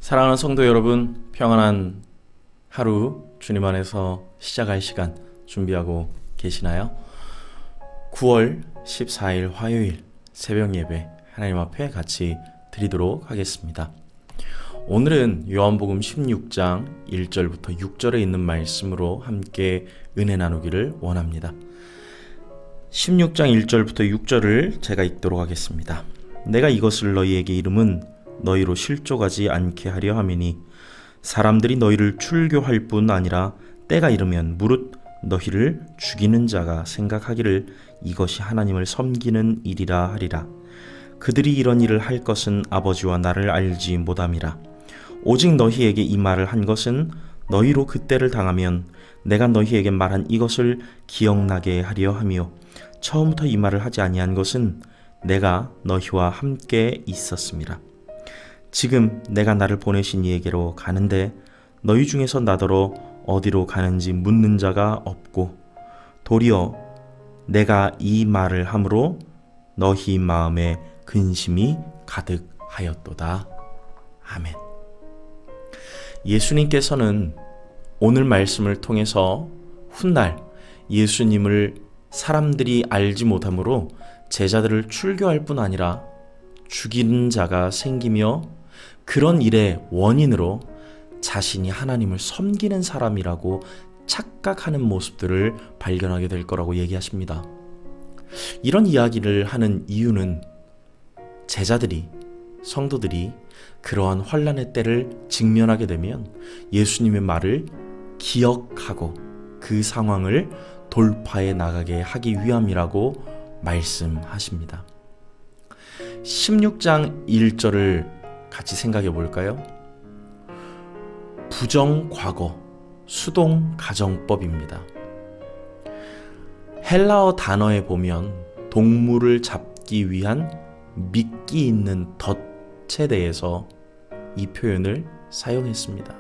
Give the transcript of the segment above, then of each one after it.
사랑하는 성도 여러분, 평안한 하루 주님 안에서 시작할 시간 준비하고 계시나요? 9월 14일 화요일 새벽 예배 하나님 앞에 같이 드리도록 하겠습니다. 오늘은 요한복음 16장 1절부터 6절에 있는 말씀으로 함께 은혜 나누기를 원합니다. 16장 1절부터 6절을 제가 읽도록 하겠습니다. 내가 이것을 너희에게 이름은 너희로 실족하지 않게 하려 함이니 사람들이 너희를 출교할 뿐 아니라 때가 이르면 무릇 너희를 죽이는 자가 생각하기를 이것이 하나님을 섬기는 일이라 하리라. 그들이 이런 일을 할 것은 아버지와 나를 알지 못함이라. 오직 너희에게 이 말을 한 것은 너희로 그때를 당하면 내가 너희에게 말한 이것을 기억나게 하려 함이요 처음부터 이 말을 하지 아니한 것은 내가 너희와 함께 있었음이라. 지금 내가 나를 보내신 이에게로 가는데 너희 중에서 나더러 어디로 가는지 묻는 자가 없고 도리어 내가 이 말을 함으로 너희 마음에 근심이 가득하였도다. 아멘. 예수님께서는 오늘 말씀을 통해서 훗날 예수님을 사람들이 알지 못하므로 제자들을 출교할 뿐 아니라 죽이는 자가 생기며 그런 일의 원인으로 자신이 하나님을 섬기는 사람이라고 착각하는 모습들을 발견하게 될 거라고 얘기하십니다. 이런 이야기를 하는 이유는 제자들이, 성도들이 그러한 환난의 때를 직면하게 되면 예수님의 말을 기억하고 그 상황을 돌파해 나가게 하기 위함이라고 말씀하십니다. 16장 1절을 같이 생각해 볼까요? 부정과거, 수동가정법입니다. 헬라어 단어에 보면 동물을 잡기 위한 미끼 있는 덫에 대해서 이 표현을 사용했습니다.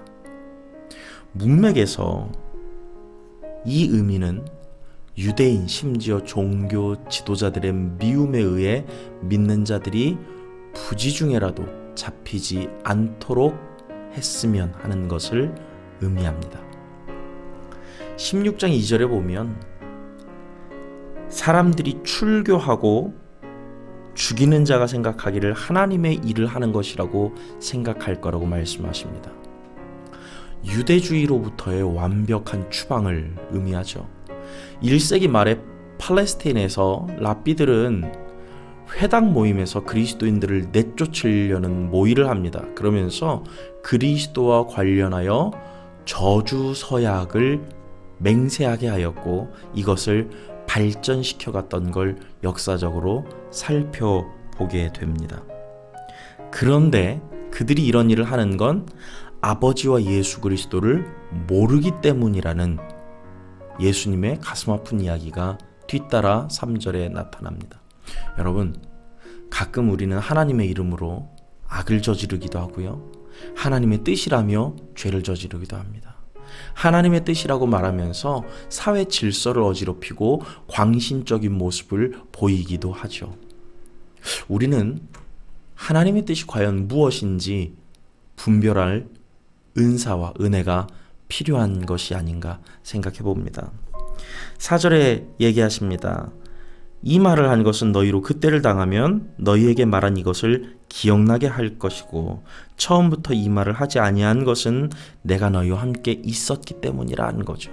문맥에서 이 의미는 유대인 심지어 종교 지도자들의 미움에 의해 믿는 자들이 부지중에라도 잡히지 않도록 했으면 하는 것을 의미합니다. 16장 2절에 보면 사람들이 출교하고 죽이는 자가 생각하기를 하나님의 일을 하는 것이라고 생각할 거라고 말씀하십니다. 유대주의로부터의 완벽한 추방을 의미하죠. 1세기 말에 팔레스타인에서 랍비들은 회당 모임에서 그리스도인들을 내쫓으려는 모의를 합니다. 그러면서 그리스도와 관련하여 저주 서약을 맹세하게 하였고 이것을 발전시켜 갔던 걸 역사적으로 살펴보게 됩니다. 그런데 그들이 이런 일을 하는 건 아버지와 예수 그리스도를 모르기 때문이라는 예수님의 가슴 아픈 이야기가 뒤따라 3절에 나타납니다. 여러분, 가끔 우리는 하나님의 이름으로 악을 저지르기도 하고요. 하나님의 뜻이라며 죄를 저지르기도 합니다. 하나님의 뜻이라고 말하면서 사회 질서를 어지럽히고 광신적인 모습을 보이기도 하죠. 우리는 하나님의 뜻이 과연 무엇인지 분별할 은사와 은혜가 필요한 것이 아닌가 생각해 봅니다. 4절에 얘기하십니다. 이 말을 한 것은 너희로 그때를 당하면 너희에게 말한 이것을 기억나게 할 것이고 처음부터 이 말을 하지 아니한 것은 내가 너희와 함께 있었기 때문이라는 거죠.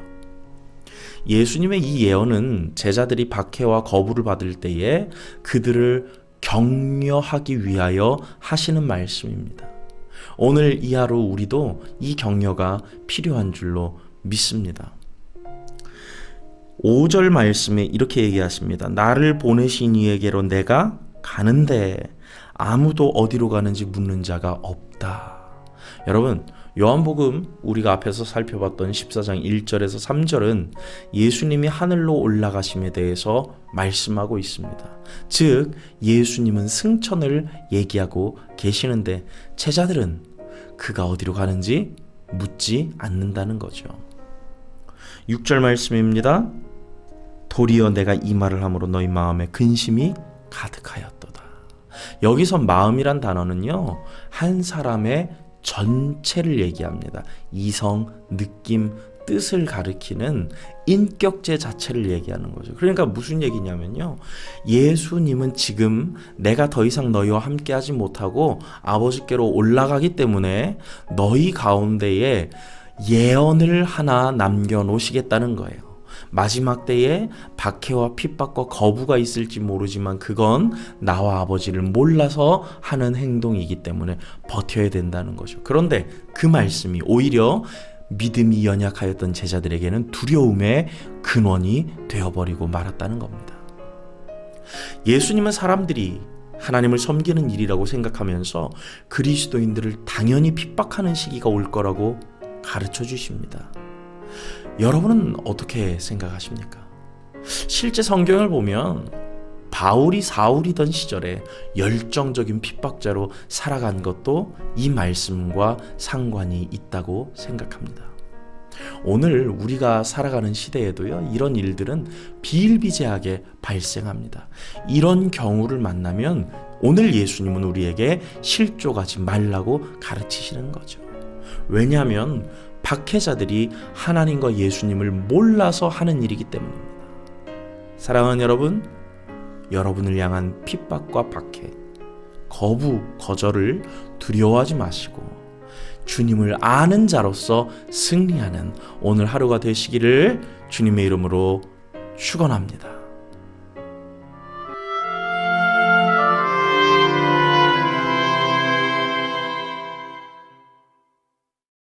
예수님의 이 예언은 제자들이 박해와 거부를 받을 때에 그들을 격려하기 위하여 하시는 말씀입니다. 오늘 이 하루 우리도 이 격려가 필요한 줄로 믿습니다. 5절 말씀에 이렇게 얘기하십니다. 나를 보내신 이에게로 내가 가는데 아무도 어디로 가는지 묻는 자가 없다. 여러분, 요한복음 우리가 앞에서 살펴봤던 14장 1절에서 3절은 예수님이 하늘로 올라가심에 대해서 말씀하고 있습니다. 즉 예수님은 승천을 얘기하고 계시는데 제자들은 그가 어디로 가는지 묻지 않는다는 거죠. 6절 말씀입니다. 도리어 내가 이 말을 함으로 너희 마음에 근심이 가득하였도다. 여기서 마음이란 단어는요, 한 사람의 전체를 얘기합니다. 이성, 느낌, 뜻을 가리키는 인격체 자체를 얘기하는 거죠. 그러니까 무슨 얘기냐면요, 예수님은 지금 내가 더 이상 너희와 함께 하지 못하고 아버지께로 올라가기 때문에 너희 가운데에 예언을 하나 남겨놓으시겠다는 거예요. 마지막 때에 박해와 핍박과 거부가 있을지 모르지만 그건 나와 아버지를 몰라서 하는 행동이기 때문에 버텨야 된다는 거죠. 그런데 그 말씀이 오히려 믿음이 연약하였던 제자들에게는 두려움의 근원이 되어버리고 말았다는 겁니다. 예수님은 사람들이 하나님을 섬기는 일이라고 생각하면서 그리스도인들을 당연히 핍박하는 시기가 올 거라고 가르쳐 주십니다. 여러분은 어떻게 생각하십니까? 실제 성경을 보면 바울이 사울이던 시절에 열정적인 핍박자로 살아간 것도 이 말씀과 상관이 있다고 생각합니다. 오늘 우리가 살아가는 시대에도요, 이런 일들은 비일비재하게 발생합니다. 이런 경우를 만나면 오늘 예수님은 우리에게 실족하지 말라고 가르치시는 거죠. 왜냐하면 박해자들이 하나님과 예수님을 몰라서 하는 일이기 때문입니다. 사랑하는 여러분, 여러분을 향한 핍박과 박해, 거부, 거절을 두려워하지 마시고 주님을 아는 자로서 승리하는 오늘 하루가 되시기를 주님의 이름으로 축원합니다.